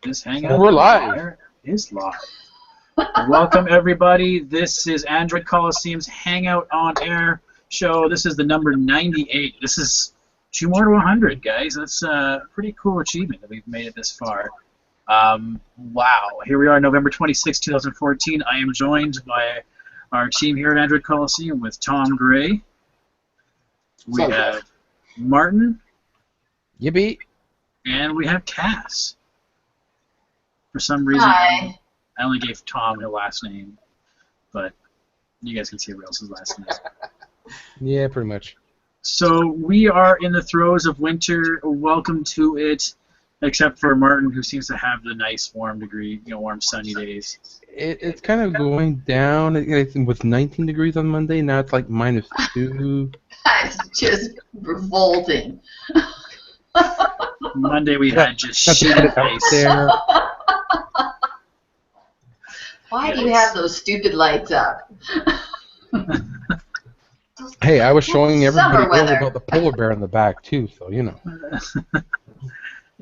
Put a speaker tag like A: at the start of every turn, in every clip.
A: This Hangout
B: We're live.
A: Air is live. Welcome, everybody. This is Android Coliseum's Hangout on Air show. This is the number 98. This is 2 more to 100, guys. That's a pretty cool achievement that we've made it this far. Wow. Here we are, November 26, 2014. I am joined by our team here at Android Coliseum with Tom Gray. We have Martin.
B: Yippee.
A: And we have Cass. For some reason,
C: Hi.
A: I only gave Tom her last name, but you guys can see everybody else's last name.
B: Yeah, pretty much.
A: So we are in the throes of winter. Welcome to it, except for Martin, who seems to have the nice warm degree, warm sunny days.
B: It's kind of going down. I think with 19 degrees on Monday. Now it's like -2.
C: That's just revolting.
A: Monday we had just
B: Not to
A: shit
B: get it out
A: face.
B: there.
C: Why do you have those stupid lights up?
B: Hey, I was showing everybody
C: Summer weather.
B: earlier about the polar bear in the back too, so you know.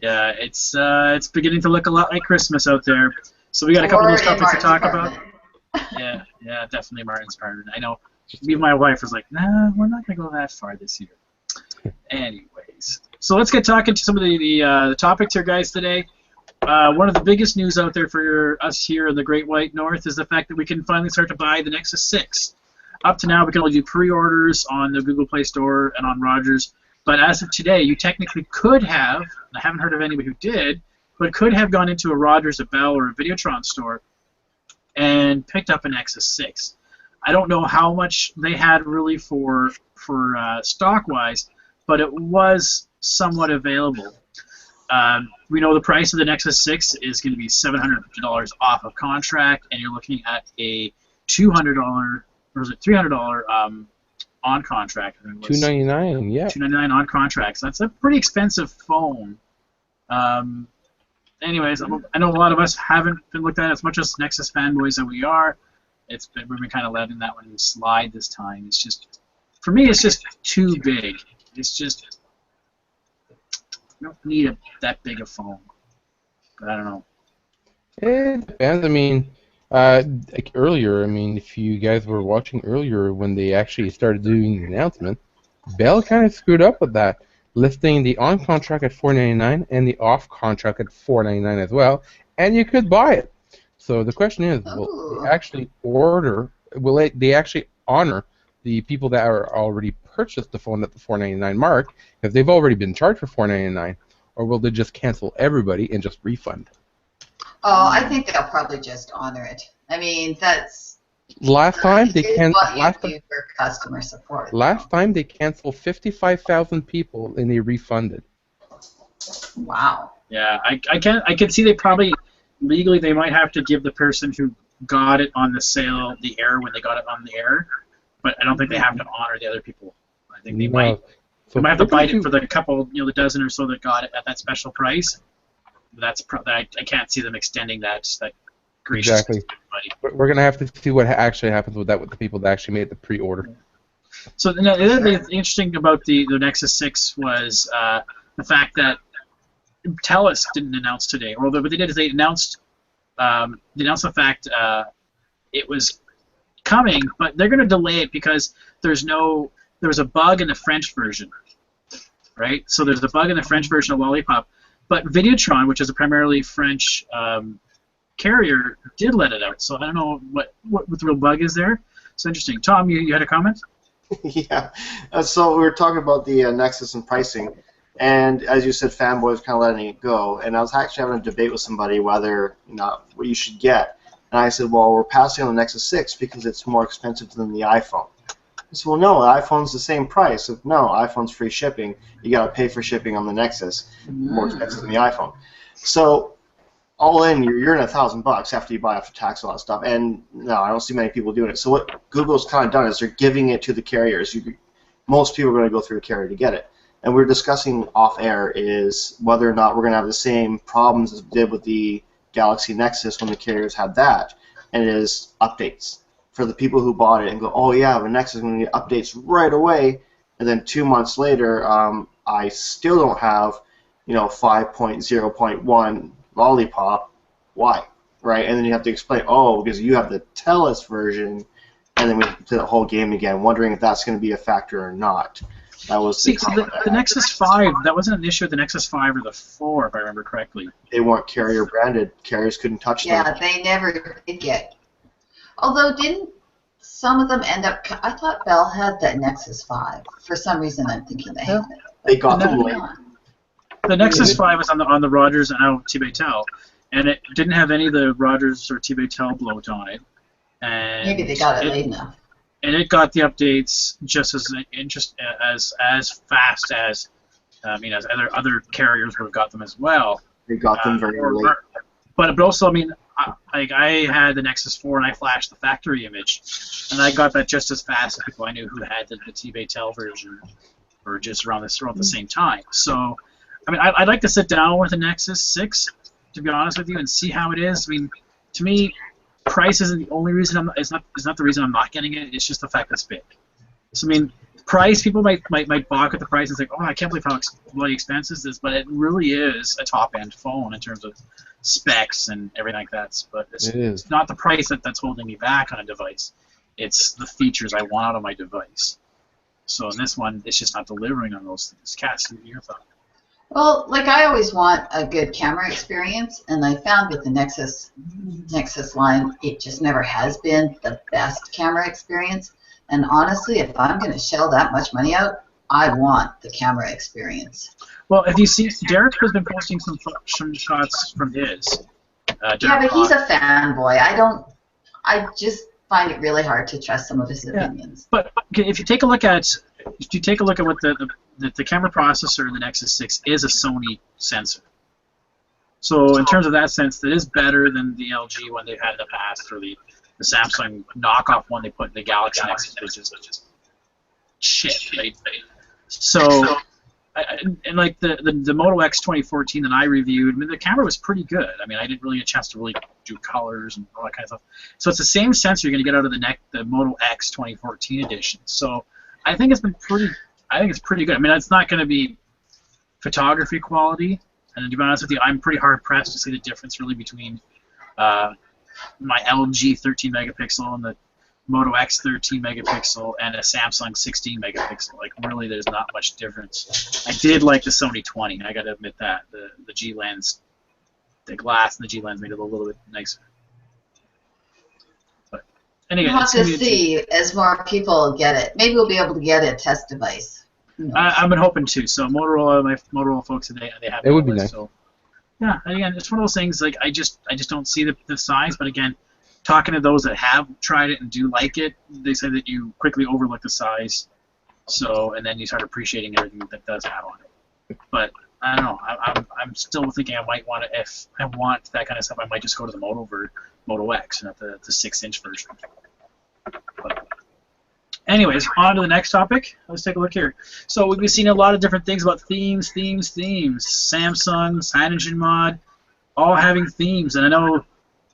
A: Yeah, it's beginning to look a lot like Christmas out there. So we got a couple of those topics to talk about. Yeah, definitely Martin's part. I know. Me and my wife was like, nah, we're not gonna go that far this year. Anyways, so let's get talking to some of the topics here, guys, today. One of the biggest news out there for us here in the Great White North is the fact that we can finally start to buy the Nexus 6. Up to now, we can only do pre-orders on the Google Play Store and on Rogers, but as of today, you technically could have, and I haven't heard of anybody who did, but could have gone into a Rogers, a Bell, or a Videotron store and picked up a Nexus 6. I don't know how much they had really for stock-wise, but it was somewhat available. We know the price of the Nexus 6 is going to be $750 off of contract, and you're looking at a $200 or is it $300 on contract?
B: $299, yeah.
A: $299 on contract. So that's a pretty expensive phone. Anyways, I know a lot of us haven't been looked at as much as Nexus fanboys that we are. We've been kind of letting that one slide this time. It's just, for me, it's just too big. It's just, you don't need that big a phone. But I don't know.
B: It depends. I mean, like earlier, if you guys were watching earlier when they actually started doing the announcement, Bell kind of screwed up with that, listing the on contract at $499 and the off contract at $499 as well, and you could buy it. So the question is, will they actually they actually honor the people that are already purchased the phone at the $499 mark, if they've already been charged for $499, or will they just cancel everybody and just refund?
C: Oh, I think they'll probably just honor it. I mean, that's
B: last time they
C: what you do for customer support.
B: Last time they canceled 55,000 people and they refunded.
C: Wow.
A: Yeah, I can see they probably legally they might have to give the person who got it on the sale the error when they got it on the air, but I don't think they have to honor the other people. I think they might. So they might have to bite it for the couple, the dozen or so that got it at that special price. I can't see them extending that gracious.
B: Exactly. We're gonna have to see what actually happens with that with the people that actually made the pre-order.
A: So the other thing that's interesting about the Nexus 6 was the fact that TELUS didn't announce today, or what they did is they announced the fact it was coming, but they're going to delay it because there was a bug in the French version, right? So there's a bug in the French version of Lollipop, but Videotron, which is a primarily French carrier, did let it out. So I don't know what the real bug is there. It's interesting. Tom, you had a comment?
D: Yeah. So we were talking about the Nexus and pricing. And as you said, fanboys kind of letting it go. And I was actually having a debate with somebody whether what you should get. And I said, well, we're passing on the Nexus 6 because it's more expensive than the iPhone. I said, well, no, the iPhone's the same price. I said, no, iPhone's free shipping. You got to pay for shipping on the Nexus, more expensive than the iPhone. So all in, you're in $1,000 after you buy after tax, all that stuff. And no, I don't see many people doing it. So what Google's kind of done is they're giving it to the carriers. Most people are going to go through a carrier to get it. And we're discussing off-air is whether or not we're going to have the same problems as we did with the Galaxy Nexus when the carriers had that, and it is updates. For the people who bought it and go, oh yeah, the Nexus is going to get updates right away, and then 2 months later, I still don't have 5.0.1 Lollipop. Why? Right? And then you have to explain, oh, because you have the TELUS version, and then we play the whole game again, wondering if that's going to be a factor or not. That was
A: the Nexus 5, that wasn't an issue with the Nexus 5 or the 4, if I remember correctly.
D: They weren't carrier branded. Carriers couldn't touch them.
C: Yeah, they never did get. Although, didn't some of them end up... I thought Bell had that Nexus 5. For some reason, I'm thinking they had it.
D: They got them late.
A: The Nexus 5 was on the Rogers and T-Tel, and it didn't have any of the Rogers or T-Tel bloat on it. And
C: maybe they got it late enough.
A: And it got the updates just as fast as as other carriers would have got them as well.
D: They got them very late.
A: But also, I had the Nexus 4 and I flashed the factory image, and I got that just as fast as people I knew who had the T-Tel version, or just around the same time. So, I'd like to sit down with the Nexus 6, to be honest with you, and see how it is. To me, price isn't the only reason it's not the reason I'm not getting it. It's just the fact that it's big. So price, people might balk at the price and say, oh, I can't believe how bloody expensive this is, but it really is a top end phone in terms of specs and everything like that. But it's not the price that's holding me back on a device. It's the features I want out of my device. So in this one, it's just not delivering on those things. Cass, your thought?
C: Well, I always want a good camera experience, and I found with the Nexus line, it just never has been the best camera experience. And honestly, if I'm going to shell that much money out, I want the camera experience.
A: Well, if you see, Derek has been posting some shots from his.
C: Yeah, but he's a fanboy. I just find it really hard to trust some of his opinions.
A: But if you take a look at what the camera processor in the Nexus 6 is a Sony sensor. So in terms of that sense, it is better than the LG one they've had in the past, or the Samsung knockoff one they put in the Galaxy Nexus, which is just shit. Right? So, and like the Moto X 2014 that I reviewed, the camera was pretty good. I didn't really get a chance to really do colors and all that kind of stuff. So it's the same sensor you're going to get out of the Moto X 2014 edition. So I think it's pretty good. It's not going to be photography quality, and to be honest with you, I'm pretty hard pressed to see the difference really between my LG 13 megapixel and the Moto X 13 megapixel and a Samsung 16 megapixel. Really, there's not much difference. I did like the Sony 20. I got to admit that the G lens, the glass and the G lens made it a little bit nicer. But anyway,
C: we'll have to see as more people get it. Maybe we'll be able to get a test device.
A: I've been hoping to. So Motorola, my Motorola folks today, they have it.
B: Would be nice.
A: So, yeah, and again, it's one of those things. I just don't see the size. But again, talking to those that have tried it and do like it, they say that you quickly overlook the size. So, and then you start appreciating everything that it does have on it. But I don't know. I'm still thinking I might want to. If I want that kind of stuff, I might just go to the Moto X, not the 6-inch version. But anyways, on to the next topic. Let's take a look here. So we've been seeing a lot of different things about themes. Samsung, Cyanogen Mod, all having themes. And I know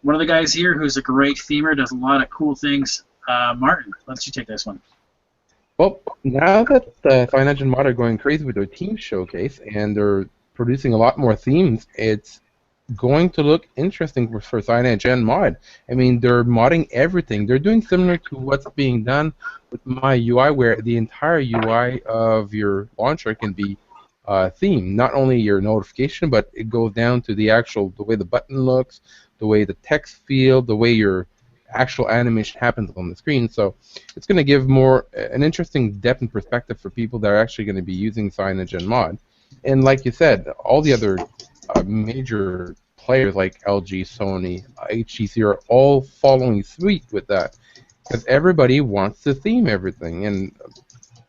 A: one of the guys here who's a great themer, does a lot of cool things. Martin, why don't you take this one?
B: Well, now that Cyanogen Mod are going crazy with their theme showcase and they're producing a lot more themes, it's going to look interesting for Cyanogen Mod. They're modding everything. They're doing similar to what's being done with my UI, where the entire UI of your launcher can be themed. Not only your notification, but it goes down to the way the button looks, the way the text field, the way your actual animation happens on the screen. So it's going to give an interesting depth and perspective for people that are actually going to be using Cyanogen Mod. And like you said, all the other major players like LG, Sony, HTC are all following suit with that, because everybody wants to theme everything, and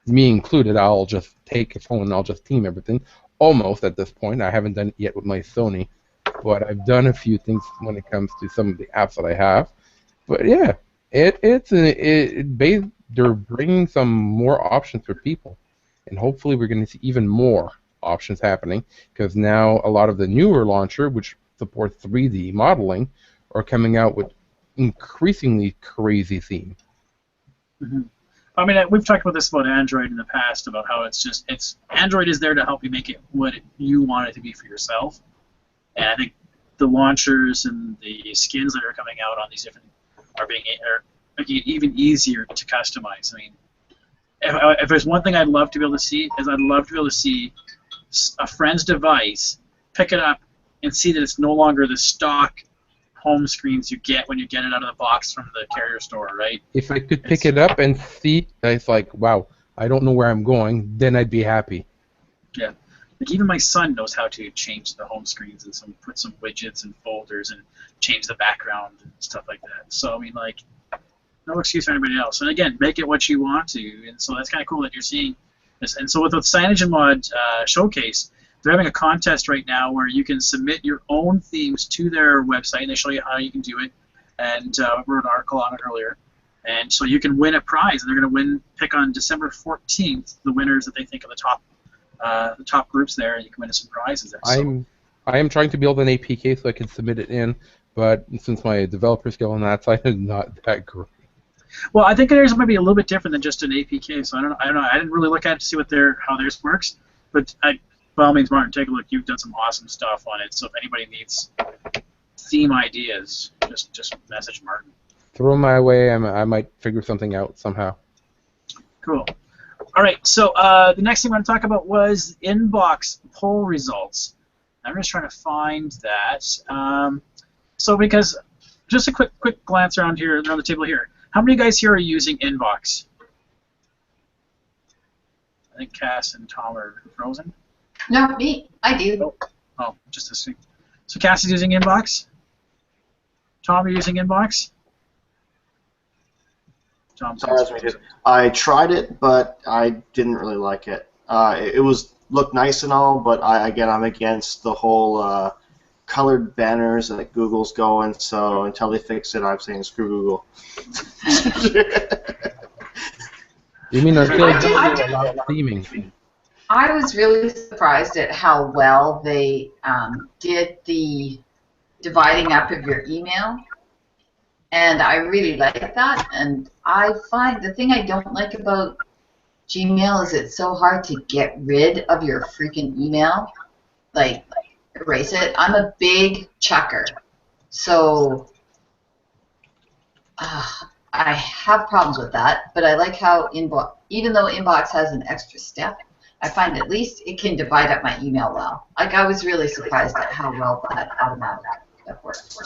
B: me included. I'll just take a phone and I'll just theme everything. Almost at this point. I haven't done it yet with my Sony, but I've done a few things when it comes to some of the apps that I have. But yeah, they're bringing some more options for people, and hopefully we're going to see even more options happening, because now a lot of the newer launcher, which support 3D modeling, are coming out with increasingly crazy theme.
A: Mm-hmm. We've talked about this about Android in the past, about how it's Android is there to help you make it what you want it to be for yourself. And I think the launchers and the skins that are coming out on these different are making it even easier to customize. I mean, if there's one thing I'd love to be able to see, is I'd love to be able to see a friend's device, pick it up, and see that it's no longer the stock home screens you get when you get it out of the box from the carrier store, right?
B: If I could pick it up and see, it's like, wow, I don't know where I'm going, then I'd be happy.
A: Yeah. Like even my son knows how to change the home screens and put some widgets and folders and change the background and stuff like that. So I mean, like, no excuse for anybody else. And again, make it what you want to. And so that's kind of cool that you're seeing this. And so with the Cyanogen Mod Showcase, they're having a contest right now where you can submit your own themes to their website, and they show you how you can do it. And I wrote an article on it earlier. And so you can win a prize. And they're going to pick on December 14th the winners that they think are the top groups there, and you can win some prizes there. So.
B: I am trying to build an APK so I can submit it in, but since my developer skill on that side is not that great.
A: Well, I think theirs might be a little bit different than just an APK. So I don't know. I didn't really look at it to see how theirs works. But by all means, Martin, take a look. You've done some awesome stuff on it. So if anybody needs theme ideas, just message Martin.
B: Throw them my way. I might figure something out somehow.
A: Cool. All right. So the next thing I want to talk about was inbox poll results. I'm just trying to find that. So because just a quick glance around the table here. How many of you guys here are using Inbox? I think Cass and Tom are frozen.
C: No, me. I do.
A: Oh, just this thing. So Cass is using Inbox? Tom, you're using Inbox? Tom,
D: I tried it, but I didn't really like it. It looked nice and all, but I'm against the whole colored banners that Google's going. So until they fix it, I'm saying screw Google.
B: You mean until Google allows theming?
C: I was really surprised at how well they did the dividing up of your email, and I really like that. And I find the thing I don't like about Gmail is it's so hard to get rid of your freaking email, like erase it. I'm a big checker, so I have problems with that. But I like how even though Inbox has an extra step, I find at least it can divide up my email well. Like I was really surprised at how well that automatic stuff works.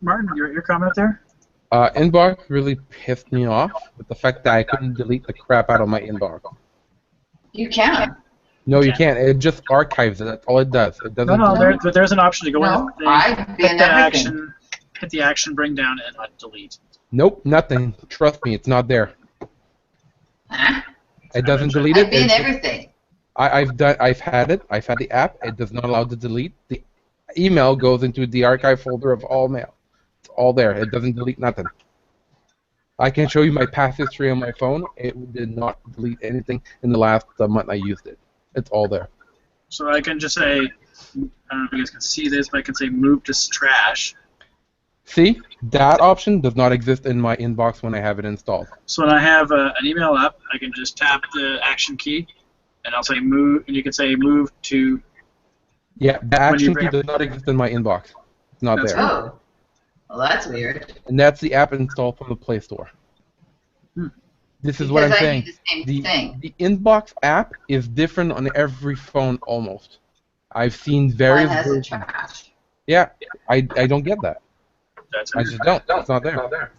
A: Martin, your comment there?
B: Inbox really pissed me off with the fact that I couldn't delete the crap out of my inbox.
C: You can.
B: No, you can't. It just archives it. That's all it does. It doesn't.
A: No, there's an option to go in.
C: I've been
A: hit the action, bring down, and delete.
B: Nope, nothing. Trust me, it's not there.
C: Huh?
B: It doesn't delete it.
C: I've been everything.
B: I've had it. I've had the app. It does not allow to delete. The email goes into the archive folder of all mail. It's all there. It doesn't delete nothing. I can show you my past history on my phone. It did not delete anything in the last month I used it. It's all there.
A: So I can just say, I don't know if you guys can see this, but I can say move to trash.
B: See, that option does not exist in my inbox when I have it installed.
A: So when I have an email up, I can just tap the action key, and I'll say move, and you can say move to.
B: Yeah, the action key does not exist in my inbox. It's not there.
C: Oh, well, that's weird.
B: And that's the app installed from the Play Store. This is what I'm saying. The Inbox app is different on every phone almost. I've seen various versions. Yeah, I don't get that. I just don't. It's not there.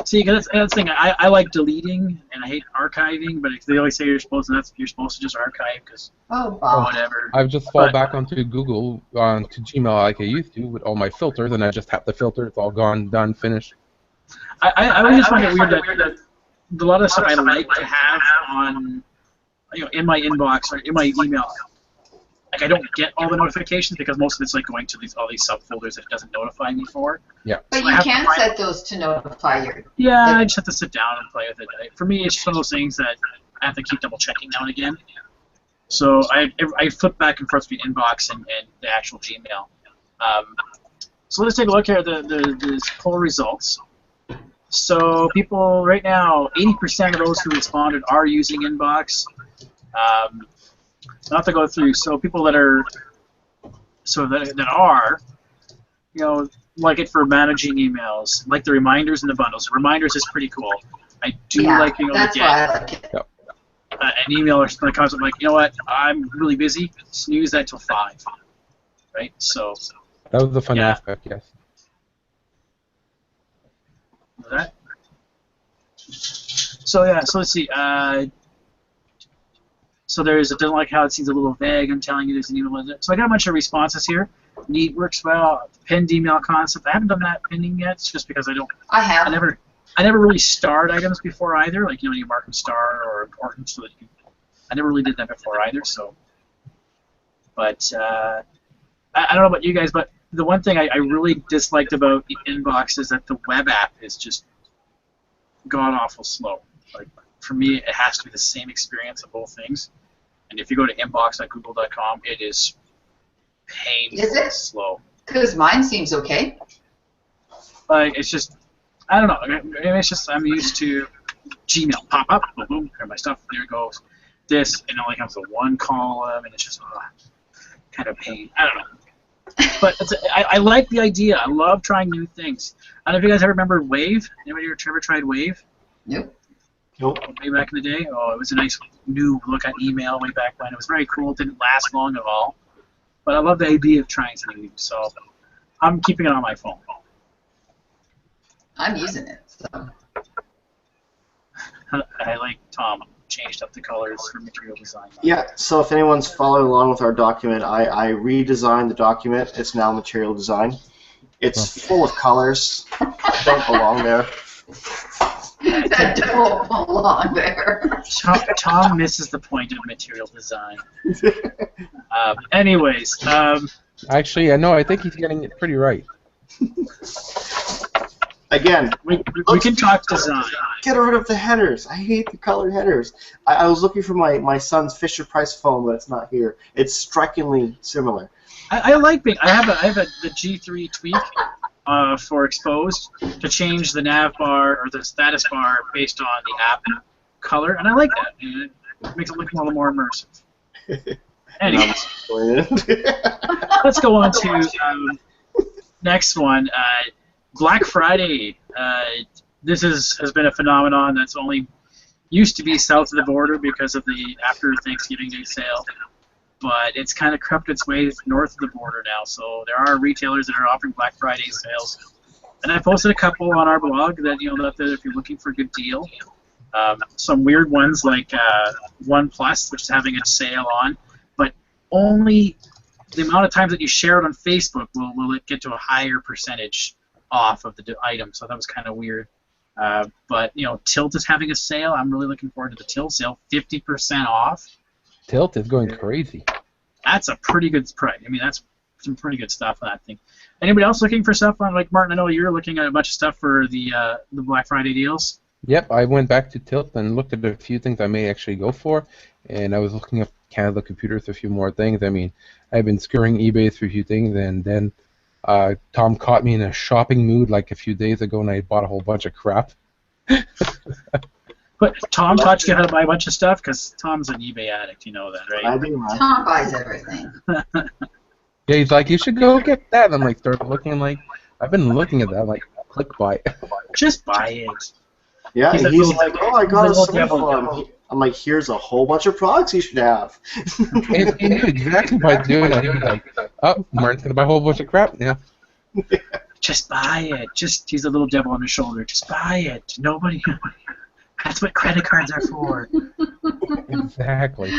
A: See, that's the thing. I like deleting and I hate archiving, but they always say you're supposed to just archive because whatever.
B: I've just fall back onto Google, onto Gmail like I used to with all my filters, and I just tap the filter. It's all gone, done, finished.
A: I always just find it weird that a lot of the stuff I like to have on, in my inbox or in my email, like I don't get all the notifications because most of it's like going to all these subfolders that it doesn't notify me for.
B: Yeah.
C: But you can set those to notify you.
A: Yeah, I just have to sit down and play with it. For me, it's just one of those things that I have to keep double checking now and again. So I flip back and forth between inbox and the actual Gmail. So let's take a look here at the poll results. So people right now, 80% of those who responded are using inbox. Not to go through. So people that are so that are, like it for managing emails, like the reminders and the bundles. Reminders is pretty cool. I do like being able to get
C: I like it.
A: an email or something that comes up like, you know what, I'm really busy. Snooze that till 5, right? So
B: That was the fun aspect, yes.
A: that. So let's see. So there's, it doesn't like how it seems a little vague. I'm telling you there's an email. So I got a bunch of responses here. Neat, works well. Pinned email concept. I haven't done that pinning yet. It's just because I don't.
C: I have.
A: I never really starred items before either. Like, you mark them star or important so that you. I never really did that before either. So. But I don't know about you guys, but the one thing I really disliked about the inbox is that the web app is just god awful slow. Like, for me, it has to be the same experience of both things. And if you go to inbox.google.com, it is painfully slow.
C: Because mine seems okay.
A: Like, it's just, I don't know. It's just, I'm used to Gmail pop up, boom, boom, here my stuff, there it goes. This, it only comes with one column, and it's just kind of pain. I don't know. But I like the idea. I love trying new things. I don't know if you guys ever remember Wave. Anybody ever tried Wave?
C: Nope.
A: Way back in the day? Oh, it was a nice new look at email way back when. It was very cool. It didn't last long at all. But I love the idea of trying something new. So I'm keeping it on my phone.
C: I'm using it. So.
A: I like Tom changed up the colors for material design.
D: Yeah, so if anyone's following along with our document, I redesigned the document. It's now material design. It's full of colors. Don't belong there.
C: That don't belong there.
A: Tom misses the point of material design. Anyways.
B: Actually, no, I think he's getting it pretty right.
D: Again,
A: we can talk design.
D: Get rid of the headers. I hate the colored headers. I was looking for my son's Fisher-Price phone, but it's not here. It's strikingly similar.
A: I like being. I have the G3 tweak for exposed to change the nav bar or the status bar based on the app color, and I like that. It makes it look a little more immersive. Anyways, let's go on to next one. Black Friday. This has been a phenomenon that's only used to be south of the border because of the after Thanksgiving Day sale, but it's kind of crept its way north of the border now. So there are retailers that are offering Black Friday sales, and I posted a couple on our blog that that if you're looking for a good deal. Some weird ones like OnePlus, which is having a sale on, but only the amount of times that you share it on Facebook will it get to a higher percentage off of the item. So that was kind of weird. But Tilt is having a sale. I'm really looking forward to the Tilt sale, 50% off.
B: Tilt is going crazy.
A: That's a pretty good price. I mean, that's some pretty good stuff on that thing. Anybody else looking for stuff on, like Martin? I know you're looking at a bunch of stuff for the Black Friday deals.
B: Yep, I went back to Tilt and looked at a few things I may actually go for, and I was looking up Canada Computers, a few more things. I mean, I've been scouring eBay for a few things, and then Tom caught me in a shopping mood like a few days ago, and I bought a whole bunch of crap.
A: But Tom taught you how to buy a bunch of stuff? Because Tom's an eBay addict, you know that, right?
D: I do.
C: Tom buys everything.
B: Yeah, he's like, you should go get that. I'm like, start looking, like, I've been looking at that, I'm like, click buy.
A: Just buy it.
D: Yeah,
A: He's
D: he's
A: like,
D: like, oh, I got a
A: he's like,
D: Sony. I'm like, here's a whole bunch of products you should have.
B: And he knew exactly by doing that. He was like, oh, Martin's going to buy a whole bunch of crap. Yeah.
A: Just buy it. Just use a little devil on his shoulder. Just buy it. Nobody. That's what credit cards are for.
B: Exactly.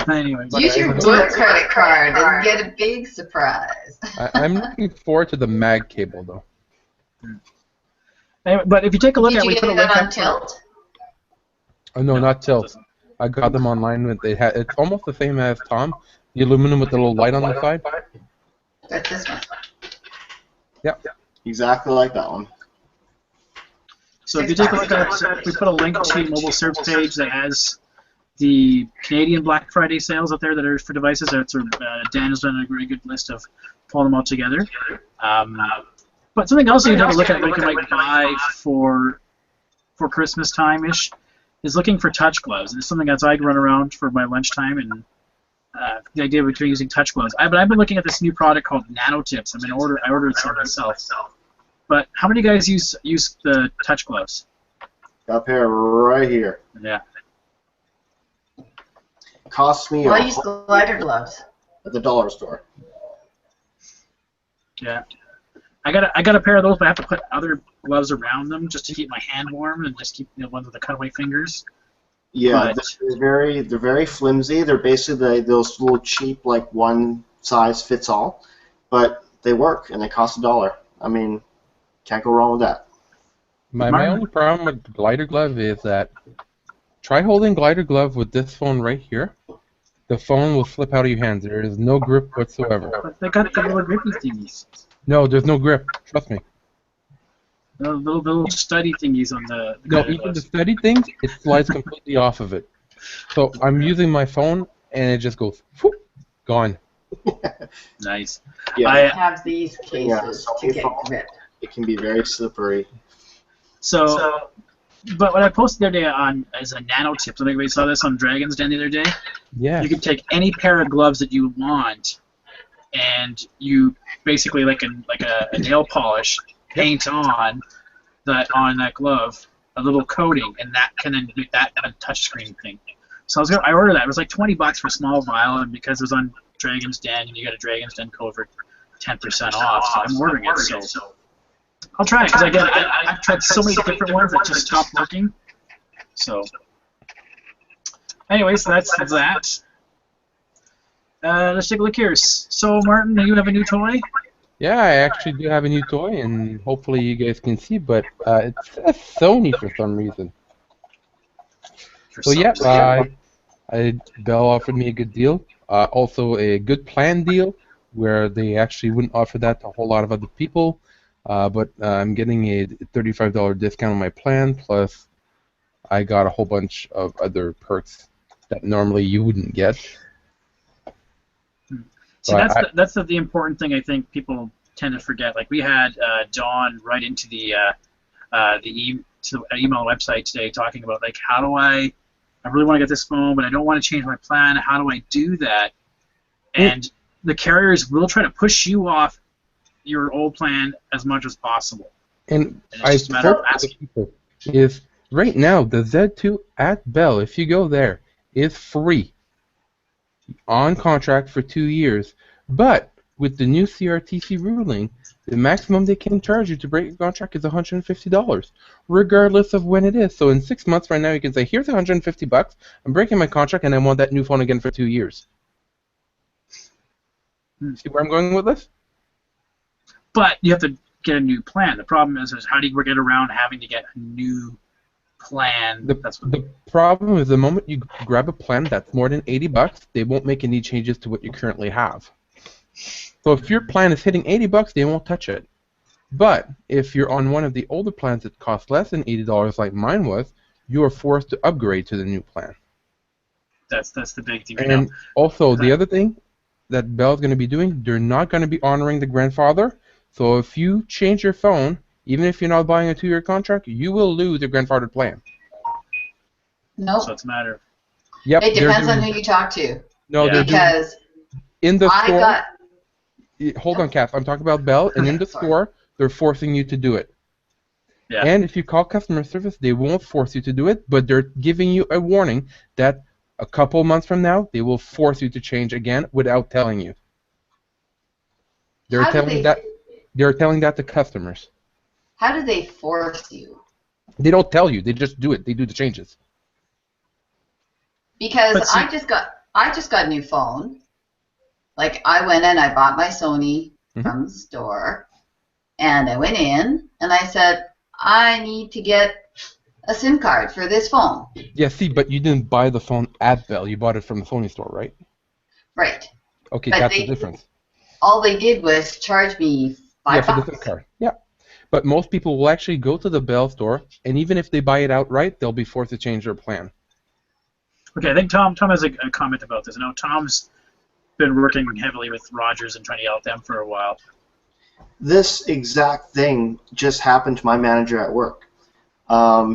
A: Anyway.
C: Use your good credit card and get a big surprise.
B: I'm looking forward to the mag cable, though.
A: Anyway, but if you take a look
C: Did
A: at,
C: you
A: we
C: get
A: put a
C: it
A: link
C: on
A: up.
C: Tilt?
B: Oh, no, not Tilt. I got them online. It's almost the same as Tom. The aluminum with the little light on the side.
C: That's this one.
B: Yep.
D: Exactly like that one.
A: So if you take a look at it, we put a link to a mobile search page that has the Canadian Black Friday sales out there that are for devices. Dan has done a very good list of pulling them all together. But something else you can have a look at that you can like buy for Christmas time-ish is looking for touch gloves. And it's something that I run around for my lunchtime, and the idea between using touch gloves. But I've been looking at this new product called Nanotips. I ordered some myself. But how many guys use the touch gloves?
D: Got a pair right here.
A: Yeah.
D: Costs me
C: I use glider gloves
D: at the dollar store.
A: Yeah. I got a pair of those, but I have to put other gloves around them just to keep my hand warm and just keep the ones with the cutaway fingers.
D: Yeah,
A: But
D: they're very flimsy. They're basically those little cheap, like one size fits all, but they work and they cost $1. I mean, can't go wrong with that.
B: My only problem with glider glove is that try holding glider glove with this phone right here. The phone will slip out of your hands. There is no grip whatsoever.
A: But they got the little grippy thingies.
B: No, there's no grip. Trust me.
A: The little study thingies on the
B: No, even the steady things, it slides completely off of it. So I'm using my phone, and it just goes, whoop, gone.
A: Nice.
D: Yeah,
C: I have these cases
D: Yeah,
C: to get grip.
D: it can be very slippery.
A: So, but what I posted the other day on as a nano tip, so everybody saw this on Dragon's Den the other day.
B: Yeah.
A: You can take any pair of gloves that you want, and you basically like a nail polish paint on that glove a little coating, and that can then make that a touchscreen thing. So I ordered that. It was like $20 for a small vial, and because it was on Dragon's Den, and you got a Dragon's Den code for 10% off, so I'm ordering it. So I'll try it because I've tried so many different ones that just stopped working. So, anyways, that's that. Let's take a look here. So, Martin, you have a new toy?
B: Yeah, I actually do have a new toy, and hopefully you guys can see, but it says Sony for some reason. So yeah, Bell offered me a good deal. Also a good plan deal, where they actually wouldn't offer that to a whole lot of other people. But I'm getting a $35 discount on my plan, plus I got a whole bunch of other perks that normally you wouldn't get.
A: See, that's the important thing I think people tend to forget. Like we had Dawn right into the email website today talking about like how do I really want to get this phone, but I don't want to change my plan. How do I do that? And the carriers will try to push you off your old plan as much as possible.
B: And
A: it's
B: I
A: just a matter of asking.
B: people is right now the Z2 at Bell, if you go there, is free. On contract for 2 years, but with the new CRTC ruling, the maximum they can charge you to break your contract is $150, regardless of when it is. So in 6 months right now, you can say, "Here's $150. I'm breaking my contract, and I want that new phone again for 2 years." See where I'm going with this?
A: But you have to get a new plan. The problem is how do you get around having to get a new plan?
B: The problem is the moment you grab a plan that's more than $80, they won't make any changes to what you currently have. So if your plan is hitting $80, they won't touch it. But if you're on one of the older plans that cost less than $80, like mine was, you are forced to upgrade to the new plan.
A: That's the big thing.
B: And also the other thing that Bell's going to be doing, they're not going to be honoring the grandfather. So if you change your phone, even if you're not buying a 2-year contract, you will lose your grandfathered plan.
C: Nope.
A: So it's a matter of...
B: Yep.
C: It depends on who you talk to.
B: No,
A: Yeah.
C: Because
B: in the
C: I
B: store.
C: got...
B: Hold on, Kath. I'm talking about Bell, and in the
C: Sorry.
B: store, they're forcing you to do it.
A: Yeah.
B: And if you call customer service, they won't force you to do it, but they're giving you a warning that a couple months from now, they will force you to change again without telling you. They're telling that to customers.
C: How do they force you?
B: They don't tell you. They just do it. They do the changes.
C: Because I just got a new phone. Like I went in, I bought my Sony from the store, and I went in and I said, I need to get a SIM card for this phone.
B: Yeah, see, but you didn't buy the phone at Bell. You bought it from the Sony store, right?
C: Right.
B: Okay,
C: But
B: that's the difference.
C: All they did was charge me $5.
B: For the SIM card. Yeah. But most people will actually go to the Bell store, and even if they buy it outright, they'll be forced to change their plan.
A: Okay, I think Tom has a comment about this. I know Tom's been working heavily with Rogers and trying to yell at them for a while.
D: This exact thing just happened to my manager at work.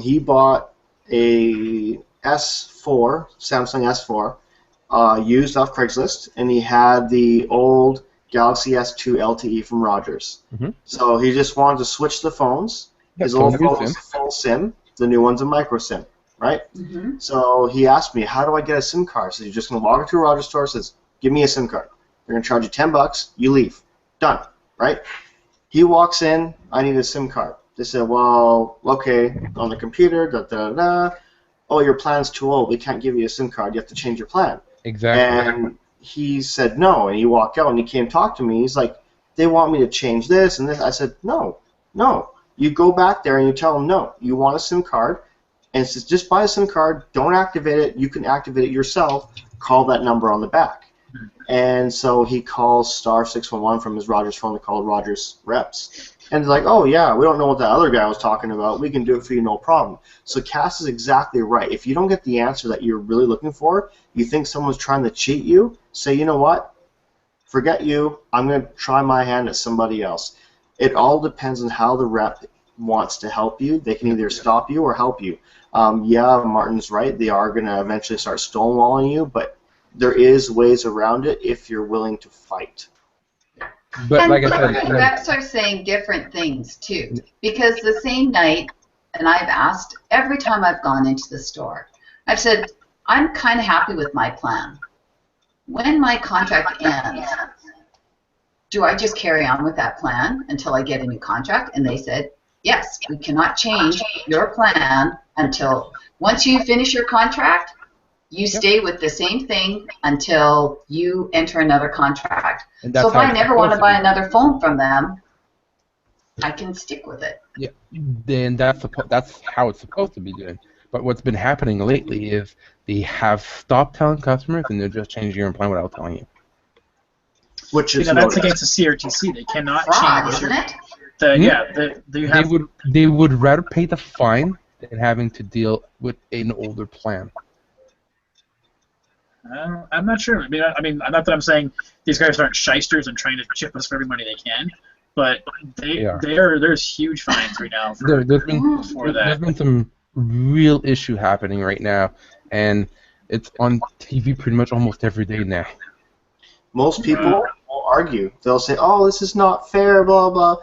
D: He bought a S4, Samsung S4, used off Craigslist, and he had the old Galaxy S2 LTE from Rogers.
B: Mhm.
D: So he just wanted to switch the phones.
B: Yeah,
D: His old
B: totally
D: phone was a full SIM, the new one's a micro SIM, right?
C: Mm-hmm.
D: So he asked me, how do I get a SIM card? So you're just going to log into a Rogers store, says, give me a SIM card. They're going to charge you $10, you leave. Done, right? He walks in, I need a SIM card. They said, well, okay, on the computer, da-da-da. Oh, your plan's too old. We can't give you a SIM card. You have to change your plan.
B: Exactly.
D: And he said no, and he walked out, and he came talk to me. He's like, they want me to change this and this. I said, no. You go back there and you tell them, no, you want a SIM card, and it says, just buy a SIM card, don't activate it, you can activate it yourself, call that number on the back. And so he calls star 611 from his Rogers phone. They called Rogers reps. And they're like, oh, yeah, we don't know what that other guy was talking about. We can do it for you, no problem. So Cass is exactly right. If you don't get the answer that you're really looking for, you think someone's trying to cheat you, say, you know what? Forget you. I'm going to try my hand at somebody else. It all depends on how the rep wants to help you. They can either stop you or help you. Yeah, Martin's right. They are going to eventually start stonewalling you, but there is ways around it if you're willing to fight.
B: But
C: and
B: like I
C: different
B: said,
C: reps are saying different things too. Because the same night, and I've asked every time I've gone into the store, I've said, I'm kind of happy with my plan. When my contract ends, do I just carry on with that plan until I get a new contract? And they said, yes, we cannot change your plan until once you finish your contract, you stay with the same thing until you enter another contract. So if I never want to buy another phone from them, I can stick with it.
B: Yeah, then that's how it's supposed to be doing. But what's been happening lately is they have stopped telling customers and they're just changing your plan without telling you.
D: Which is
A: that's against the CRTC. They cannot
C: Fraud,
A: change
C: isn't it?
B: They would rather pay the fine than having to deal with an older plan.
A: I'm not sure. I mean, not that I'm saying these guys aren't shysters and trying to chip us for every money they can, but there's huge fines right now.
B: There's been some real issue happening right now, and it's on TV pretty much almost every day now.
D: Most people will argue. They'll say, oh, this is not fair, blah, blah.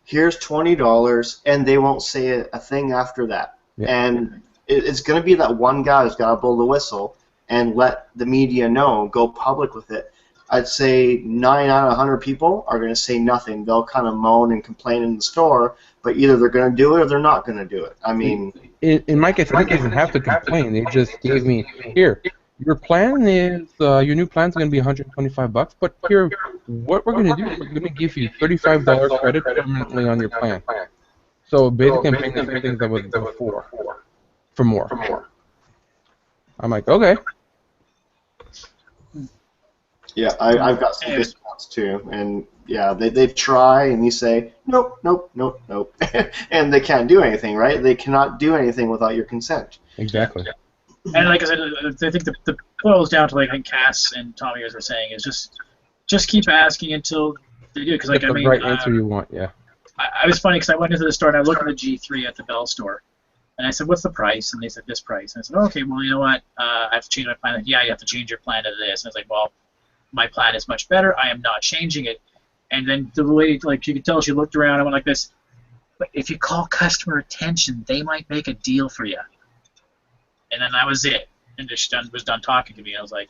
D: Here's $20, and they won't say a thing after that. Yeah. And it's going to be that one guy who's got to blow the whistle and let the media know, go public with it. I'd say 9 out of 100 people are going to say nothing. They'll kind of moan and complain in the store, but either they're going to do it or they're not going to do it. I mean,
B: in my case, I didn't have to complain. They just gave me, here, your plan is, your new plan's going to be $125, but here, what we're going to do is we're going to give you $35 credit permanently on your plan. So basically, I'm paying the same things I was before, for more. I'm like, okay.
D: Yeah, I've got some discounts too, and yeah, they try, and you say, nope, and they can't do anything, right? They cannot do anything without your consent.
B: Exactly.
A: And like I said, I think the boils down to, like I think Cass and Tommy, as were saying, is just keep asking until they do. Because like,
B: the right answer you want, yeah.
A: I was funny because I went into the store and I looked at the G3 at the Bell store, and I said, what's the price? And they said, this price. And I said, oh, okay, well, you know what? I have to change my plan. Yeah, you have to change your plan to this. And I was like, well, my plan is much better. I am not changing it. And then the lady, like, you could tell she looked around and went like this, but if you call customer attention, they might make a deal for you. And then that was it. And she was done talking to me. And I was like,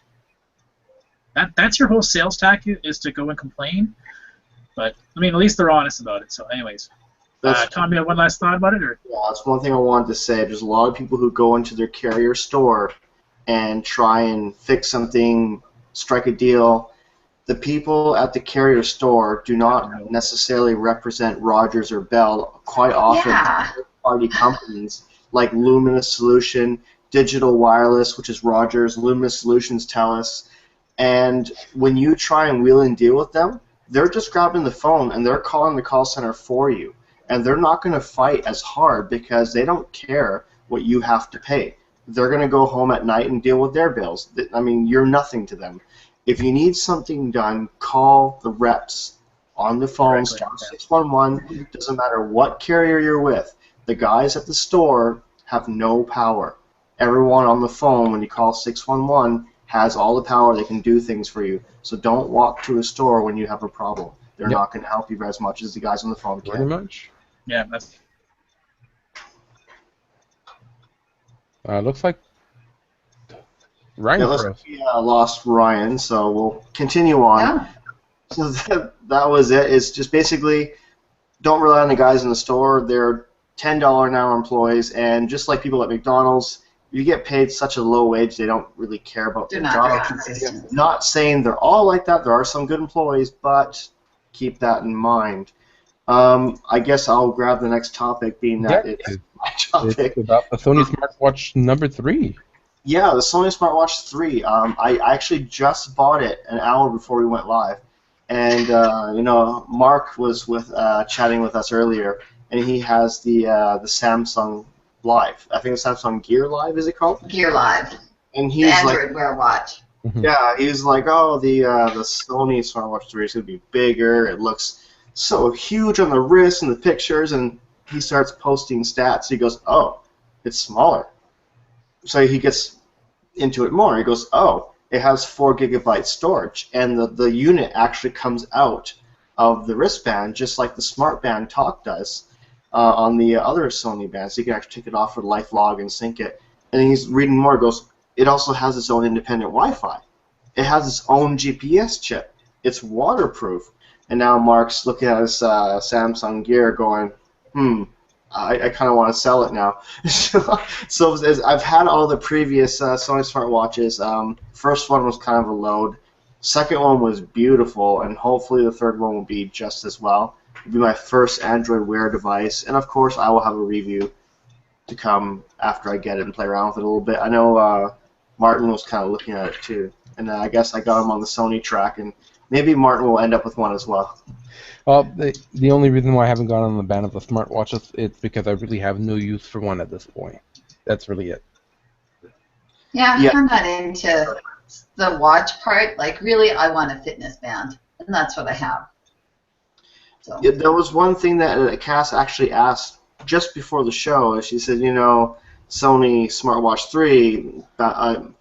A: that's your whole sales tactic, is to go and complain? But, I mean, at least they're honest about it. So anyways. Tom, you have one last thought about it? Or?
D: Yeah, that's one thing I wanted to say. There's a lot of people who go into their carrier store and try and fix something, strike a deal. The people at the carrier store do not necessarily represent Rogers or Bell. Quite often, third-party companies like Luminous Solution, Digital Wireless, which is Rogers, Luminous Solutions, TELUS, and when you try and wheel and deal with them, they're just grabbing the phone and they're calling the call center for you. And they're not going to fight as hard because they don't care what you have to pay. They're going to go home at night and deal with their bills. I mean, you're nothing to them. If you need something done, call the reps on the phone, star 611. Doesn't matter what carrier you're with. The guys at the store have no power. Everyone on the phone, when you call 611, has all the power. They can do things for you. So don't walk to a store when you have a problem. They're
B: Yep.
D: not going to help you as much as the guys on the phone
B: Pretty
D: can.
B: much.
A: Yeah, that's
B: Looks like Ryan
D: Yeah, looks
B: froze.
D: like we lost Ryan, so we'll continue on.
C: Yeah.
D: So that was it. It's just basically don't rely on the guys in the store. They're $10 an hour employees, and just like people at McDonald's, you get paid such a low wage, they don't really care about
C: They're
D: their
C: not very
D: job.
C: consistent.
D: Not saying they're all like that. There are some good employees, but keep that in mind. I guess I'll grab the next topic, being that
B: Yeah,
D: it's my topic.
B: It's about the Sony Smartwatch number 3.
D: Yeah, the Sony Smartwatch 3. I actually just bought it an hour before we went live, and Mark was chatting with us earlier, and he has the Samsung Live. I think the Samsung Gear Live, is it called?
C: Gear Live.
D: And
C: The
D: he's like,
C: Android Wear Watch.
D: yeah, he's like, oh, the Sony Smartwatch 3 is gonna be bigger. It looks so huge on the wrist and the pictures, and he starts posting stats. He goes, oh, it's smaller. So he gets into it more. He goes, oh, it has 4 GB storage, and the unit actually comes out of the wristband just like the SmartBand Talk does on the other Sony bands. So you can actually take it off with LifeLog and sync it. And then he's reading more. Goes, it also has its own independent Wi-Fi. It has its own GPS chip. It's waterproof. And now Mark's looking at his Samsung Gear going, I kind of want to sell it now. So I've had all the previous Sony smartwatches. First one was kind of a load. Second one was beautiful, and hopefully the third one will be just as well. It'll be my first Android Wear device, and of course I will have a review to come after I get it and play around with it a little bit. I know Martin was kind of looking at it too, and I guess I got him on the Sony track, and maybe Martin will end up with one as well.
B: Well, the only reason why I haven't gone on the ban of the smartwatches is because I really have no use for one at this point. That's really it.
C: Yeah,
D: Yeah.
C: I'm not into the watch part. Like, really, I want a fitness band, and that's what I have. So.
D: Yeah, there was one thing that Cass actually asked just before the show. She said, Sony Smartwatch 3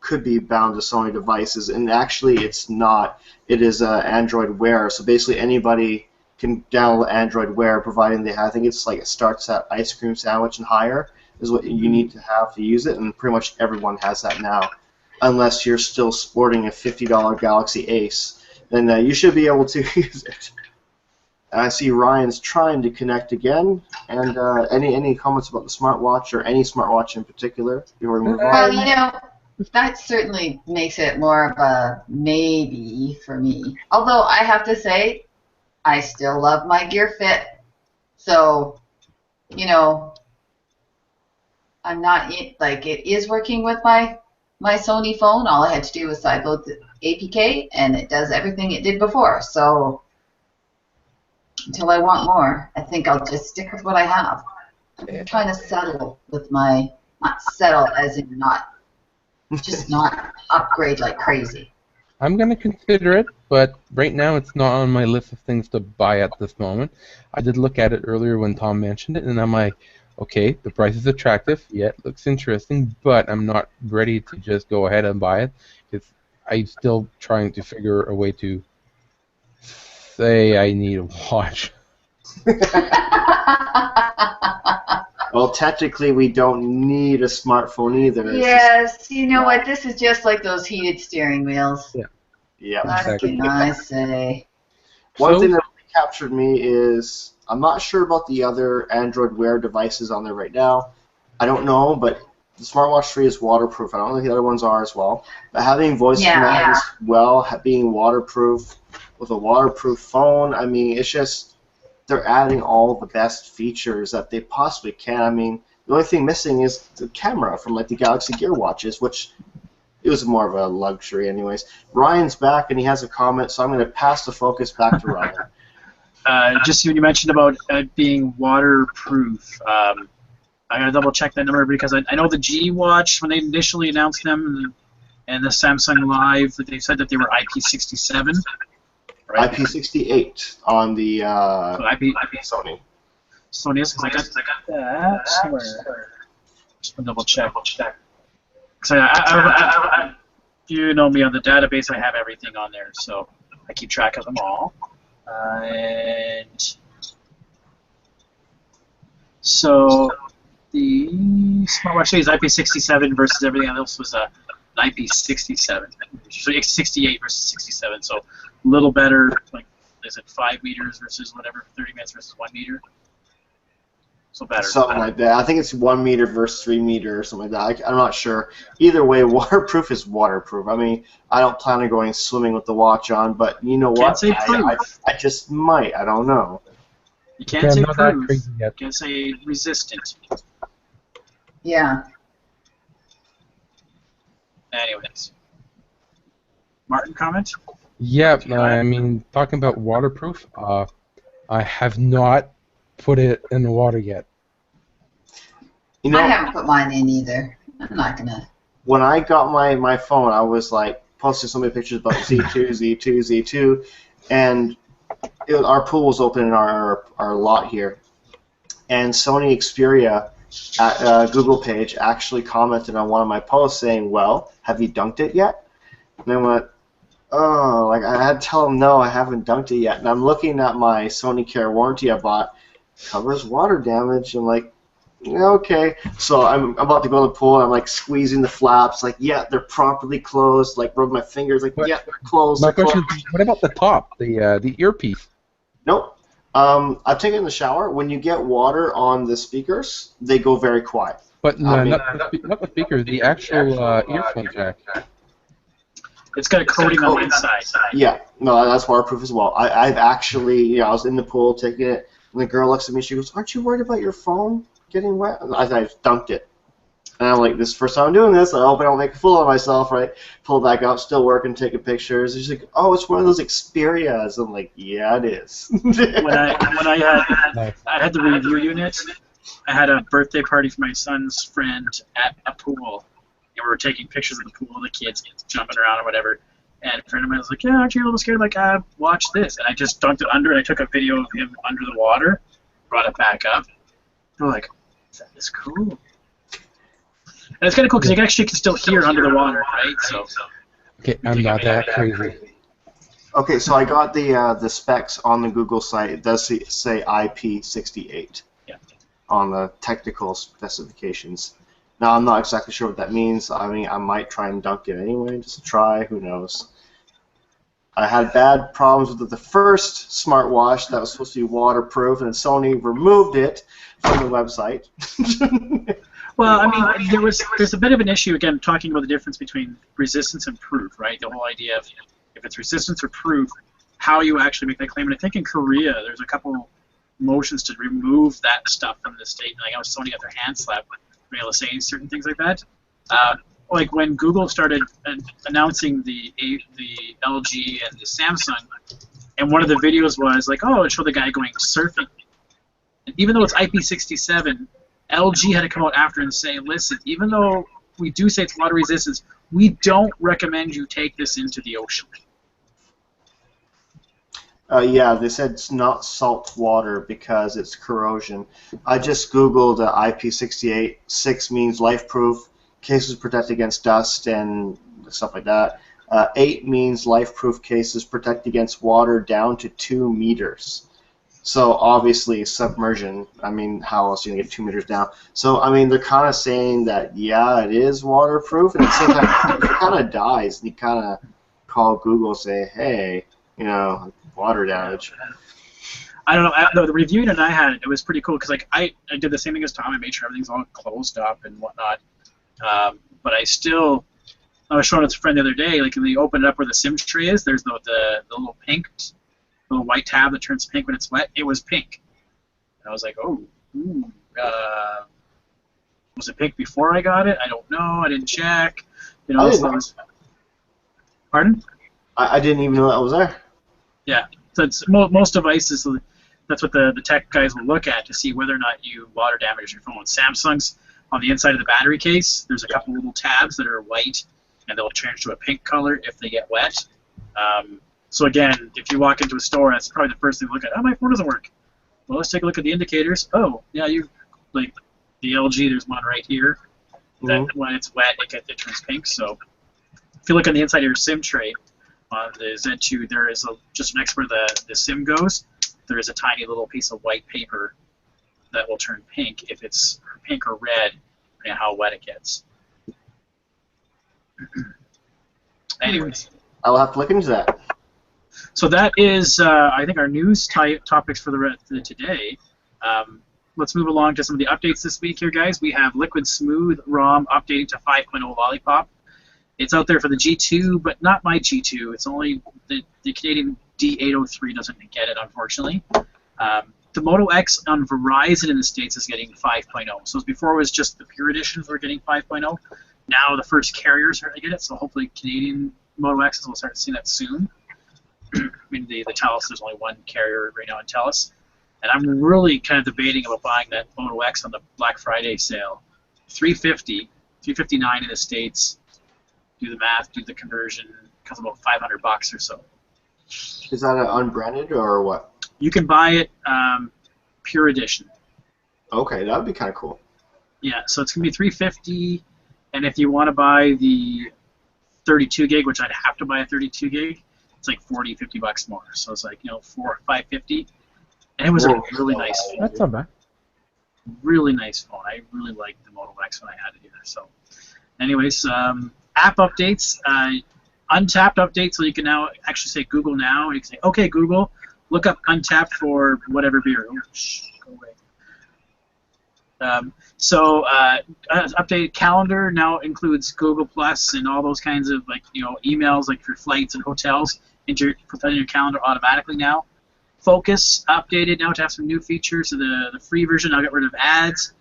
D: could be bound to Sony devices, and actually it's not. It is Android Wear, so basically anybody can download Android Wear, providing they have, I think it's like it starts at ice cream sandwich and higher is what you need to have to use it, and pretty much everyone has that now, unless you're still sporting a $50 Galaxy Ace, then you should be able to use it. I see Ryan's trying to connect again, and any comments about the smartwatch or any smartwatch in particular before we move on?
C: Well, that certainly makes it more of a maybe for me. Although I have to say, I still love my Gear Fit. So, I'm not like it is working with my Sony phone. All I had to do was sideload the APK, and it does everything it did before. So until I want more, I think I'll just stick with what I have. I'm trying to settle with not settle as in not upgrade like crazy.
B: I'm going to consider it, but right now it's not on my list of things to buy at this moment. I did look at it earlier when Tom mentioned it, and I'm like, okay, the price is attractive. Yeah, it looks interesting, but I'm not ready to just go ahead and buy it. I'm still trying to figure a way to say I need a watch.
D: Well, technically, we don't need a smartphone either.
C: Yes, you know what? This is just like those heated steering wheels.
D: Yeah.
C: What
B: Exactly.
C: can I say?
D: One thing that really captured me is I'm not sure about the other Android Wear devices on there right now. I don't know, but the Smartwatch 3 is waterproof. I don't think the other ones are as well. But having voice command as well, being waterproof with a waterproof phone, I mean, it's just they're adding all the best features that they possibly can. I mean, the only thing missing is the camera from like the Galaxy Gear watches, which it was more of a luxury anyways. Ryan's back and he has a comment, so I'm going to pass the focus back to Ryan.
A: Just when you mentioned about it being waterproof, I gotta double check that number because I know the G Watch when they initially announced them and the Samsung Live, they said that they were IP67. Right?
D: IP68 on the Sony.
A: Sony is because I got that somewhere. Just to double check. So you know me on the database, I have everything on there, so I keep track of them all. And so the smartwatch today is IP67 versus everything else was an IP67. So 68 versus 67, so a little better, like, is it 5 meters versus whatever, 30 minutes versus 1 meter? So better.
D: Something like that. I think it's 1 meter versus 3 meter or something like that. I'm not sure. Either way, waterproof is waterproof. I mean, I don't plan on going swimming with the watch on, but you know what?
A: Can't say proof.
D: I just might. I don't know.
A: You can't say
B: not that
A: proof.
B: crazy
A: You
B: yet.
A: can say resistant.
C: Yeah.
A: Anyways. Martin, comment?
B: Yeah, I mean, talking about waterproof, I have not put it in the water yet.
D: You know,
C: I haven't put mine in either. I'm not gonna.
D: when I got my phone, I was like posting so many pictures about Z2, Z2, Z2, and our pool was open in our lot here, and Sony Xperia at Google page actually commented on one of my posts saying, "Well, have you dunked it yet?" And I went, "Oh, like I had to tell them no, I haven't dunked it yet." And I'm looking at my Sony Care warranty I bought, covers water damage. I'm like, yeah, okay. So I'm about to go in the pool, and I'm like squeezing the flaps, like, yeah, they're properly closed. Like, rub my fingers, like,
B: What?
D: yeah, they're closed.
B: My
D: they're
B: question
D: closed.
B: is, what about the top, the earpiece?
D: Nope. I've taken it in the shower. When you get water on the speakers, they go very quiet.
B: But
D: I mean-
B: not the speakers, the actual earphone jack.
A: It's got a coating on the inside.
D: Yeah, no, that's waterproof as well. I've actually, I was in the pool taking it, and the girl looks at me, she goes, "Aren't you worried about your phone getting wet?" And I dunked it. And I'm like, this is the first time I'm doing this, I hope I don't make a fool of myself, right? Pull it back up, still working, taking pictures. She's like, "Oh, it's one of those Xperias." I'm like, yeah, it is.
A: When I
B: Nice.
A: had the review unit, I had a birthday party for my son's friend at a pool. And we were taking pictures of the pool, the kids jumping around or whatever. And a friend of mine was like, "Yeah, aren't you a little scared?" I'm like, watch this. And I just dunked it under, and I took a video of him under the water, brought it back up. They're like, "That is cool." And it's kind of cool because you actually can still hear under the water, right? So
B: Okay, I'm not that crazy.
D: Okay, so I got the specs on the Google site. It does say IP68
A: yeah.
D: on the technical specifications. Now, I'm not exactly sure what that means. I mean, I might try and dunk it anyway, just to try. Who knows? I had bad problems with the first smartwatch that was supposed to be waterproof, and Sony removed it from the website.
A: Well, I mean, there's a bit of an issue, again, talking about the difference between resistance and proof, right? The whole idea of if it's resistance or proof, how you actually make that claim. And I think in Korea, there's a couple motions to remove that stuff from the state. Like, I know Sony got their hand slapped for being able to say certain things like that. Like when Google started announcing the LG and the Samsung, and one of the videos was like, oh, it showed the guy going surfing. And even though it's IP67, LG had to come out after and say, listen, even though we do say it's water resistance, we don't recommend you take this into the ocean.
D: Yeah, they said it's not salt water because it's corrosion. I just Googled IP68. 6 means life-proof, cases protect against dust and stuff like that. 8 means life-proof cases protect against water down to 2 meters. So obviously submersion, I mean, how else are you going to get 2 meters down? So, I mean, they're kind of saying that, yeah, it is waterproof, and at the same time, if it kind of dies, and you kind of call Google and say, hey, you know, water damage.
A: I don't know. The review that I had, it was pretty cool because like I did the same thing as Tom. I made sure everything's all closed up and whatnot. But I was showing it to a friend the other day. Like when you open it up where the SIM tray is, there's the little pink, little white tab that turns pink when it's wet. It was pink, and I was like, oh, ooh. Was it pink before I got it? I don't know. I didn't check. You know. Pardon?
D: I didn't even know that was there.
A: Yeah, so it's most devices. That's what the tech guys will look at to see whether or not you water damage your phone. Samsung's on the inside of the battery case. There's a couple little tabs that are white, and they'll change to a pink color if they get wet. So again, if you walk into a store, that's probably the first thing to look at. Oh, my phone doesn't work. Well, let's take a look at the indicators. Oh, yeah, like the LG. There's one right here. That when it's wet, it turns pink. So if you look on the inside of your SIM tray on the Z2, there is just next where the SIM goes, there is a tiny little piece of white paper that will turn pink if it's pink or red, depending on how wet it gets. Anyways.
D: I will have to look into that.
A: So that is, I think, our news topics for the today. Let's move along to some of the updates this week here, guys. We have Liquid Smooth ROM updating to 5.0 Lollipop. It's out there for the G2, but not my G2. It's only the Canadian D803 doesn't get it, unfortunately. The Moto X on Verizon in the States is getting 5.0. So before it was just the Pure Editions were getting 5.0. Now the first carriers are going to get it, so hopefully Canadian Moto X's will start seeing that soon. I mean, the TELUS, there's only one carrier right now in TELUS. And I'm really kind of debating about buying that Moto X on the Black Friday sale. $350, $359 in the States. Do the math, do the conversion, costs about $500 or so.
D: Is that an unbranded or what?
A: You can buy it Pure Edition.
D: Okay, that would be kind of cool.
A: Yeah, so it's going to be $350, and if you want to buy the 32 gig, which I'd have to buy a 32 gig, it's like $40, $50 more. So it's like, $550. And it was a really nice phone.
B: That's not bad.
A: Really nice phone. I really liked the Moto X when I had it here. So, anyways, app updates, Untapped update, so you can now actually say Google now, and you can say, okay, Google, look up Untapped for whatever beer. Oh, go away. Updated calendar now includes Google Plus and all those kinds of emails like for flights and hotels put in your calendar automatically now. Focus updated now to have some new features. So the free version now got rid of ads.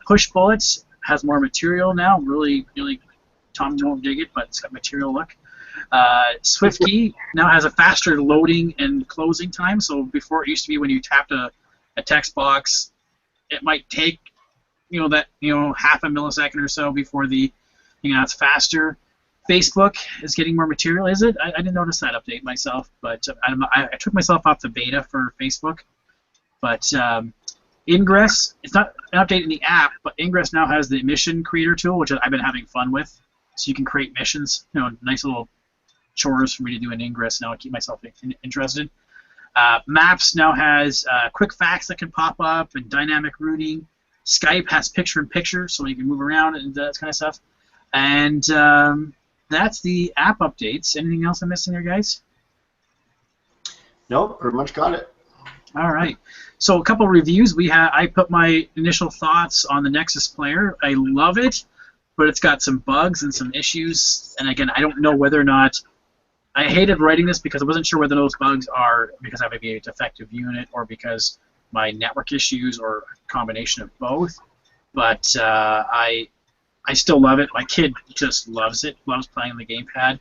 A: Push bullets has more material now. Really, Tom won't dig it, but it's got material look. SwiftKey now has a faster loading and closing time. So before it used to be when you tapped a text box, it might take half a millisecond or so before it's faster. Facebook is getting more material, is it? I didn't notice that update myself, but I took myself off the beta for Facebook. But Ingress, it's not an update in the app, but Ingress now has the mission creator tool, which I've been having fun with. So you can create missions, nice little chores for me to do in Ingress now and keep myself interested. Maps now has quick facts that can pop up and dynamic routing. Skype has picture-in-picture, so you can move around and that kind of stuff. And that's the app updates. Anything else I'm missing there, guys?
D: Nope, pretty much got it.
A: All right. So a couple reviews. I put my initial thoughts on the Nexus Player. I love it, but it's got some bugs and some issues. And again, I don't know whether or not I hated writing this because I wasn't sure whether those bugs are because I have a defective unit or because my network issues or a combination of both. But I still love it. My kid just loves it, loves playing on the gamepad.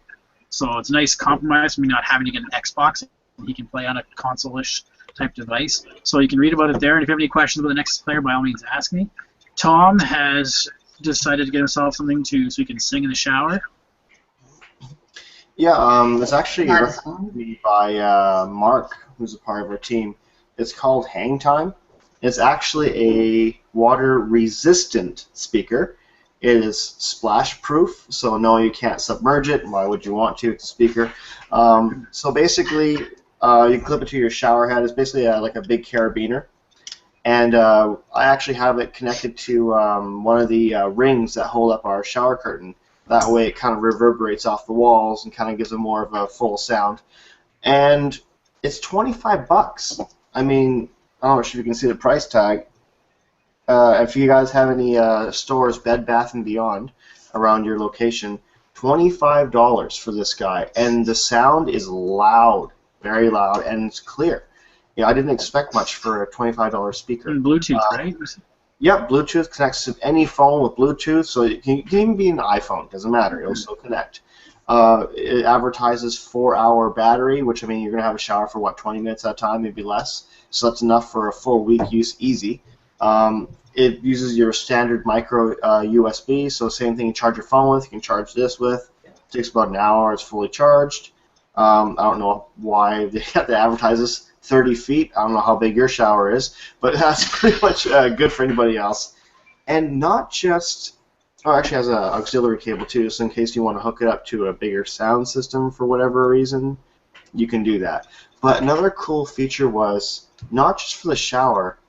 A: So it's a nice compromise for me not having to get an Xbox. He can play on a console-ish type device. So you can read about it there. And if you have any questions about the Nexus Player, by all means ask me. Tom has decided to get himself something so he can sing in the shower.
D: Yeah, it's actually recommended to me by Mark, who's a part of our team. It's called Hang Time. It's actually a water-resistant speaker. It is splash-proof, so no, you can't submerge it. Why would you want to? It's a speaker. So basically, you can clip it to your shower head. It's basically like a big carabiner. And I actually have it connected to one of the rings that hold up our shower curtain. That way it kind of reverberates off the walls and kind of gives it more of a full sound. And it's $25. I mean, I don't know if you can see the price tag. If you guys have any stores, Bed Bath & Beyond, around your location, $25 for this guy. And the sound is loud, very loud, and it's clear. I didn't expect much for a $25 speaker.
A: And Bluetooth, right?
D: Yep, Bluetooth connects to any phone with Bluetooth, so it can even be an iPhone. Doesn't matter. It'll still connect. It advertises 4-hour battery, which I mean you're gonna have a shower for 20 minutes at a time, maybe less. So that's enough for a full week use, easy. It uses your standard micro USB, so same thing you charge your phone with, you can charge this with. It takes about an hour. It's fully charged. I don't know why they have to advertise this. 30 feet. I don't know how big your shower is, but that's pretty much good for anybody else. And not just Oh, it actually has an auxiliary cable too, so in case you want to hook it up to a bigger sound system for whatever reason, you can do that. But another cool feature was, not just for the shower,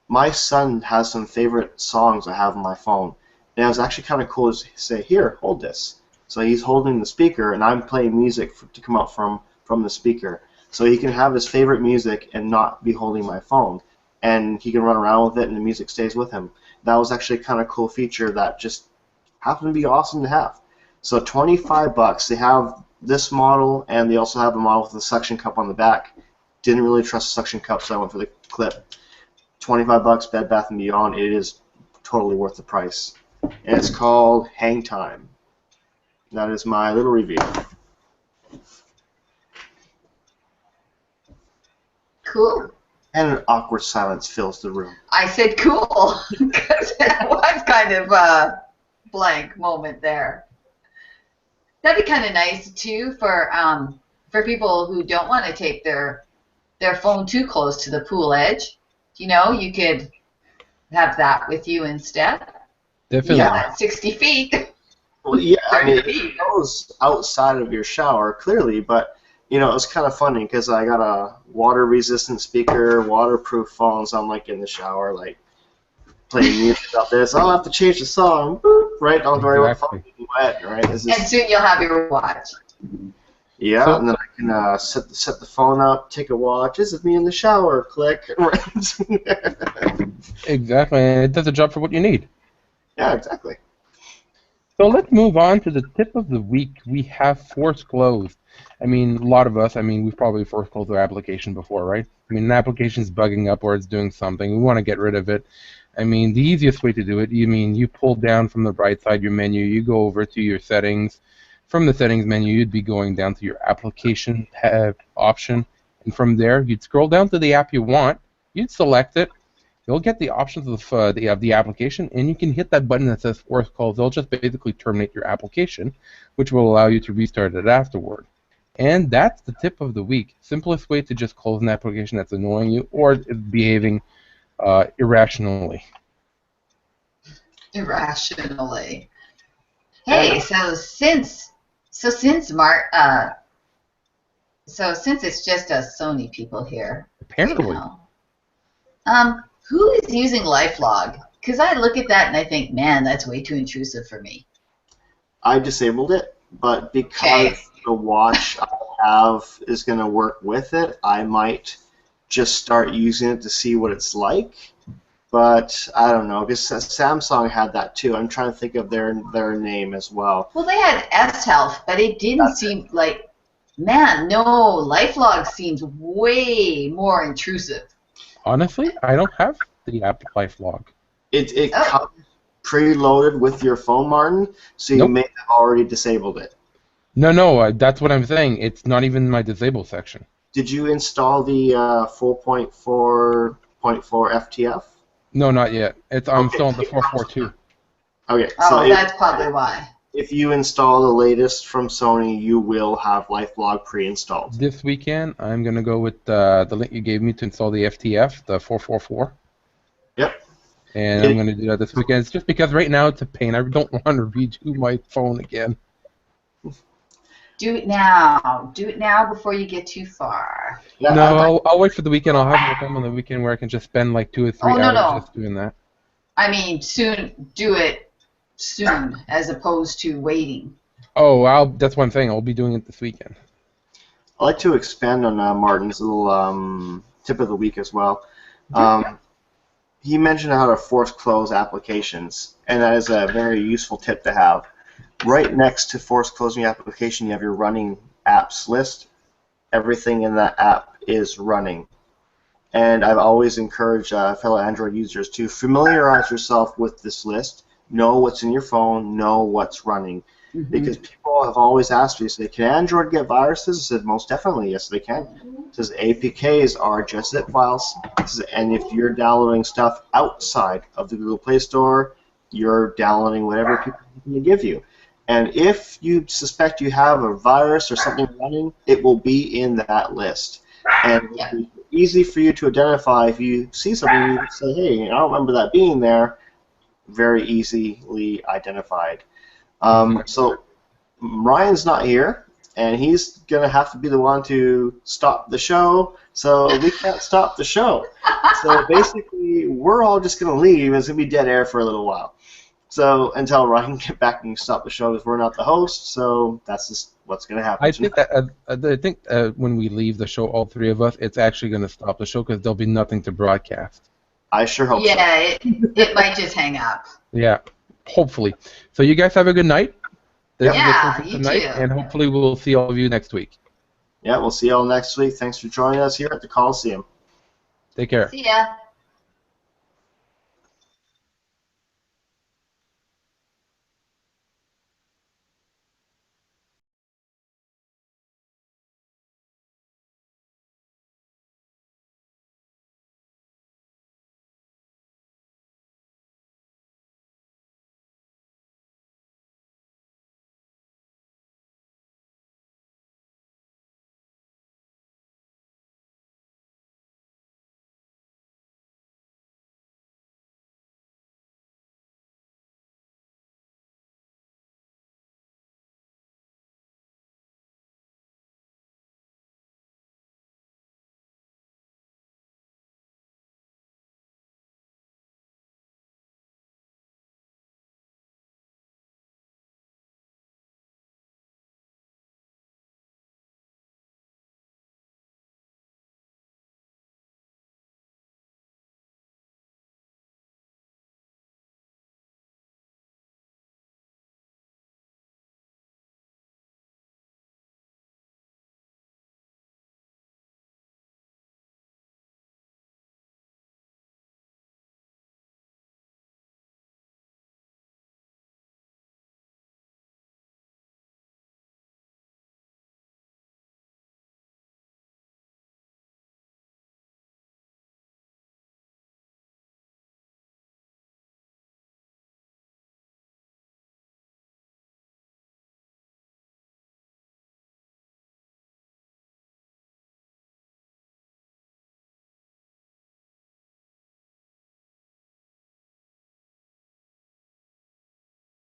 D: my son has some favorite songs I have on my phone. And it was actually kind of cool to say, here, hold this. So he's holding the speaker, and I'm playing music to come out from the speaker. So he can have his favorite music and not be holding my phone. And he can run around with it, and the music stays with him. That was actually a kind of cool feature that just happened to be awesome to have. So $25. They have this model, and they also have a model with a suction cup on the back. Didn't really trust the suction cup, so I went for the clip. $25, Bed Bath & Beyond. It is totally worth the price. And it's called Hang Time. That is my little review.
C: Cool.
D: And an awkward silence fills the room.
C: I said cool because it was kind of a blank moment there. That'd be kind of nice too for people who don't want to take their phone too close to the pool edge. You know, you could have that with you instead.
B: Definitely.
C: Yeah, 60 feet.
D: Well, yeah, I mean, it goes outside of your shower, clearly, but, you know, it's kind of funny because I got a water-resistant speaker, waterproof phone, so I'm, like, in the shower, like, playing music out there, so I'll have to change the song, boop, right? Don't worry about the phone being wet, right?
C: And soon you'll have your watch.
D: Yeah, so, and then I can set the phone up, take a watch. This is me in the shower. Click.
B: Exactly, and it does a job for what you need.
D: Yeah, exactly.
B: So let's move on to the tip of the week. We have force closed. I mean, a lot of us, we've probably force closed our application before, right? I mean, an application's bugging up or it's doing something. We want to get rid of it. I mean, the easiest way to do it, you pull down from the right side your menu, you go over to your settings. From the settings menu, you'd be going down to your application option, and from there, you'd scroll down to the app you want, you'd select it, you'll get the options of the application, and you can hit that button that says force close. They'll just basically terminate your application, which will allow you to restart it afterward. And that's the tip of the week. Simplest way to just close an application that's annoying you or is behaving irrationally.
C: Irrationally. Hey, so since since it's just us Sony people here,
B: Apparently.
C: Who is using LifeLog? Because I look at that and I think, man, that's way too intrusive for me.
D: I disabled it, but because the watch I have is going to work with it, I might just start using it to see what it's like. But I don't know, because Samsung had that too. I'm trying to think of their name as well.
C: Well, they had S-Health, but it didn't seem like, man, no, LifeLog seems way more intrusive.
B: Honestly, I don't have the app LifeLog.
D: It comes preloaded with your phone, Martin, so you may have already disabled it.
B: No, that's what I'm saying. It's not even in my disable section.
D: Did you install the 4.4.4 FTF?
B: No, not yet. I'm still on the 4.4.2.
D: Okay.
C: So that's probably why.
D: If you install the latest from Sony, you will have LifeLog pre-installed.
B: This weekend, I'm going to go with the link you gave me to install the FTF, the 4.4.4.
D: Yep.
B: And I'm going to do that this weekend. It's just because right now it's a pain. I don't want to redo my phone again.
C: Do it now. Do it now before you get too far.
D: Yeah,
B: no, I'll wait for the weekend. I'll have more time on the weekend where I can just spend like 2 or 3 hours just doing that.
C: I mean, do it soon, as opposed to waiting.
B: Oh, that's one thing. I'll be doing it this weekend.
D: I'd like to expand on Martin's little tip of the week as well. He mentioned how to force close applications, and that is a very useful tip to have. Right next to force closing your application, you have your running apps list. Everything in that app is running. And I've always encouraged fellow Android users to familiarize yourself with this list, know what's in your phone, know what's running. Mm-hmm. Because people have always asked me, say, can Android get viruses? I said, most definitely, yes, they can. It says APKs are just zip files. And if you're downloading stuff outside of the Google Play Store, you're downloading whatever people can give you. And if you suspect you have a virus or something running, it will be in that list. And it will be easy for you to identify if you see something. You can say, hey, I don't remember that being there. very easily identified. So Ryan's not here, and he's going to have to be the one to stop the show, so we can't stop the show. So basically, we're all just going to leave, and it's going to be dead air for a little while. So until Ryan can get back and stop the show, because we're not the host, so that's just what's going to happen.
B: I think when we leave the show, all three of us, it's actually going to stop the show because there'll be nothing to broadcast.
D: I sure hope so.
C: Yeah, it might just hang up.
B: Yeah, hopefully. So you guys have a good night.
C: Yeah, you too.
B: And hopefully we'll see all of you next week.
D: Yeah, we'll see you all next week. Thanks for joining us here at the Coliseum.
B: Take care.
C: See ya.